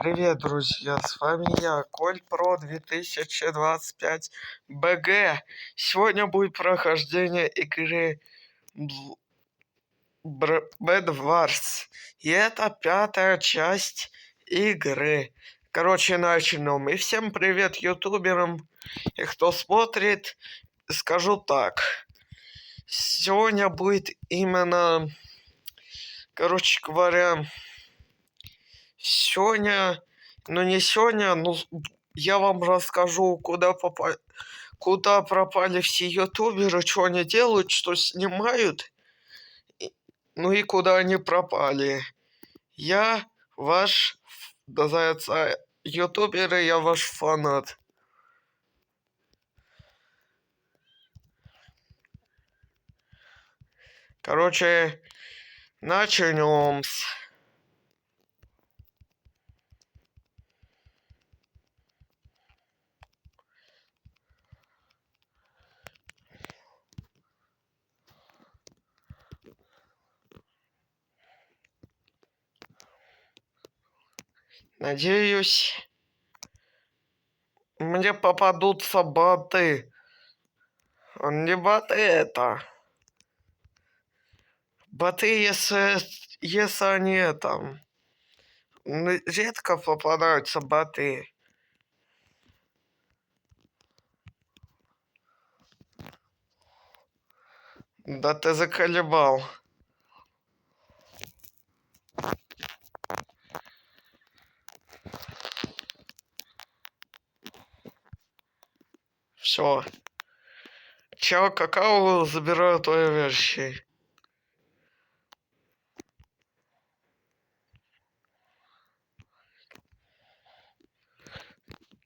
Привет, друзья! С вами я, Коль Про 2025 БГ. Сегодня будет прохождение игры Bed Wars. И это 5-я часть игры. Короче, начнем. И всем привет ютуберам и кто смотрит. Скажу так. Сегодня будет именно... Короче говоря... Сегодня... Ну не сегодня, но я вам расскажу, куда пропали все ютуберы, что они делают, что снимают, ну и куда они пропали. Я ваш, называется, ютуберы, я ваш фанат. Короче, начнем. Надеюсь, мне попадутся боты. Не боты это. Боты, если они там... Редко попадаются боты. Да ты заколебал. Все. Чел какао забираю твои вещи.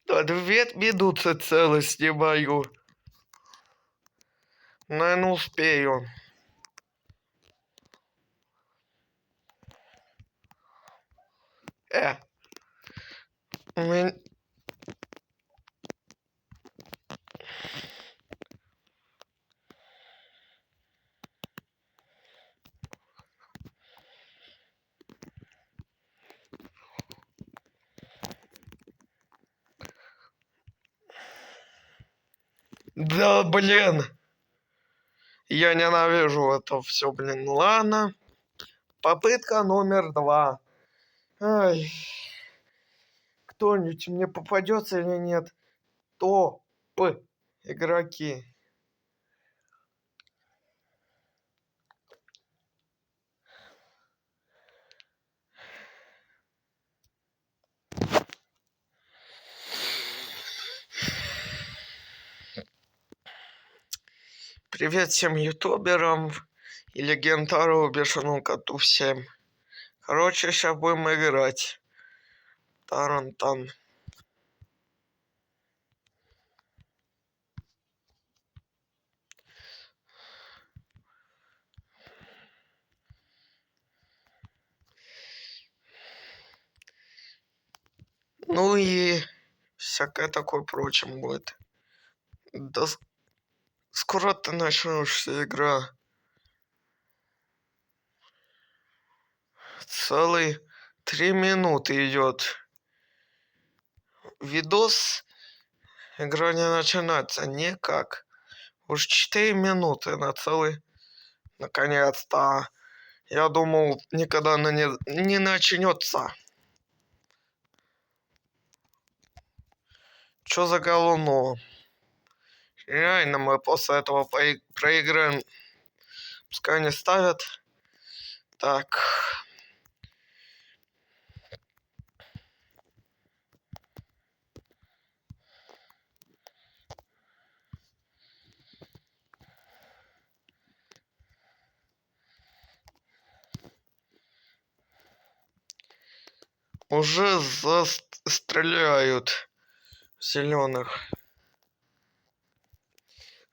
Да 2 минуты целый снимаю. Наверное, успею. Э. Мы... Да, блин. Я ненавижу это все, блин. Ладно. Попытка номер 2. Ай. Кто-нибудь мне попадется или нет? Топ игроки. Привет всем ютуберам и легендару бешеному коту всем. Короче, сейчас будем играть. Тарантан. Ну и всякое такое прочим будет. Да скоро ты начнешься игра. Целый 3 минуты идет. Видос. Игра не начинается никак. Уж 4 минуты на целый. Наконец-то. Я думал, никогда она не начнется. Чё за говно? Реально мы после этого проиграем. Пускай не ставят. Так. Уже стреляют зеленых.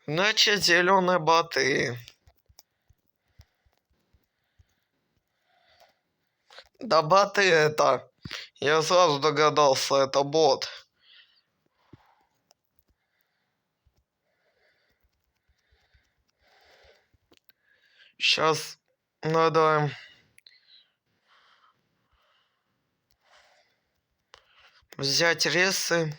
Значит, зеленые боты. Да боты это. Я сразу догадался, это бот. Сейчас надо... Взять ресы.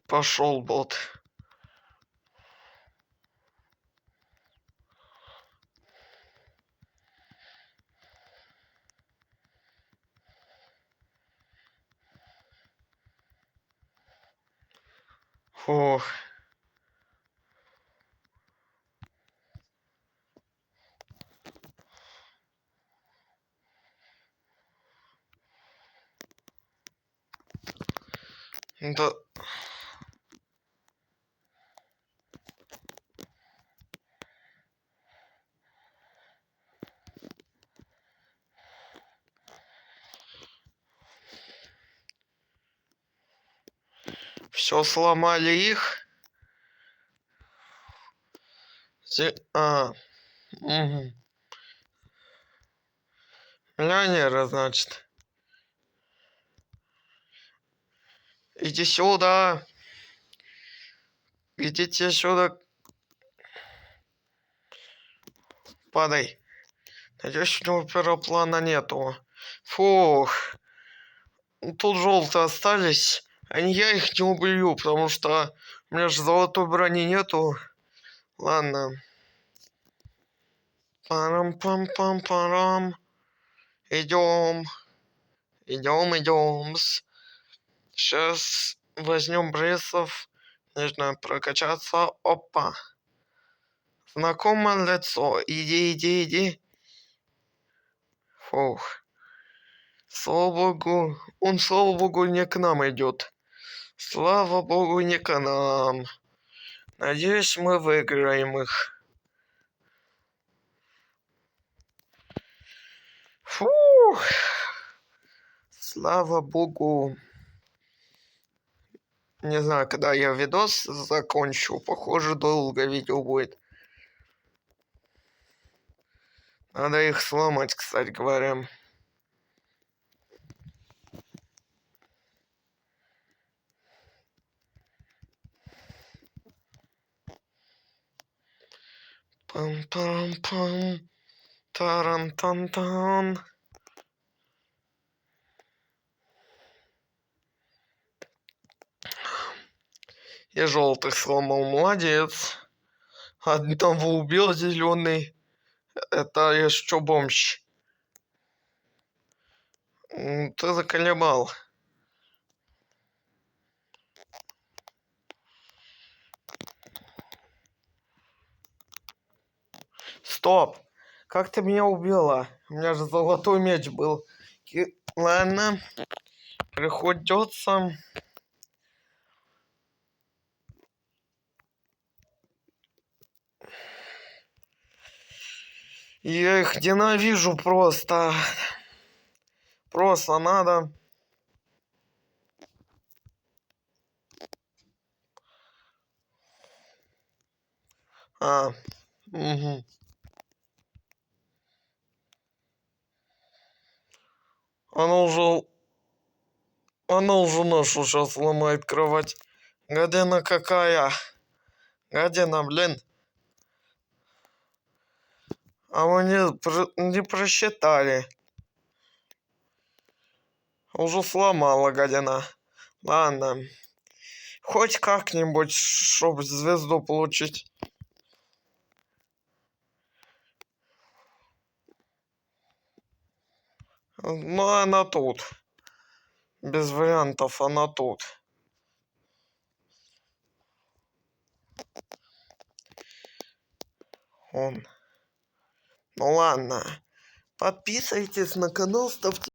Пошел бот. Фух. Да. Все сломали их. Угу. Миллионеры, значит. Иди сюда. Идите сюда. Падай. Надеюсь, у него первого нету. Фух. Тут желтые остались. А я их не убью, потому что у меня же золотой брони нету. Ладно. Парам-пам-пам-парам. Идем. Идем. Сейчас возьмем брессов. Нужно прокачаться. Опа. Знакомое лицо. Иди. Фух. Слава богу, не к нам идет. Слава богу, не к нам. Надеюсь, мы выиграем их. Фух. Слава богу. Не знаю, когда я видос закончу. Похоже, долго видео будет. Надо их сломать, кстати говоря. Пам-пам-пам. Таран-тан-тан. Я желтых сломал, молодец. Одного убил, зеленый. Это еще бомж. Ты заколебал. Стоп! Как ты меня убила? У меня же золотой меч был. Ладно. Приходится. Я их ненавижу просто. Просто надо. Угу. Она уже нашу сейчас ломает кровать. Гадина какая? Гадина, блин. А мы не просчитали. Уже сломала гадина. Ладно. Хоть как-нибудь, чтобы звезду получить. Ну, она тут. Без вариантов она тут. Он. Ну ладно. Подписывайтесь на канал, ставьте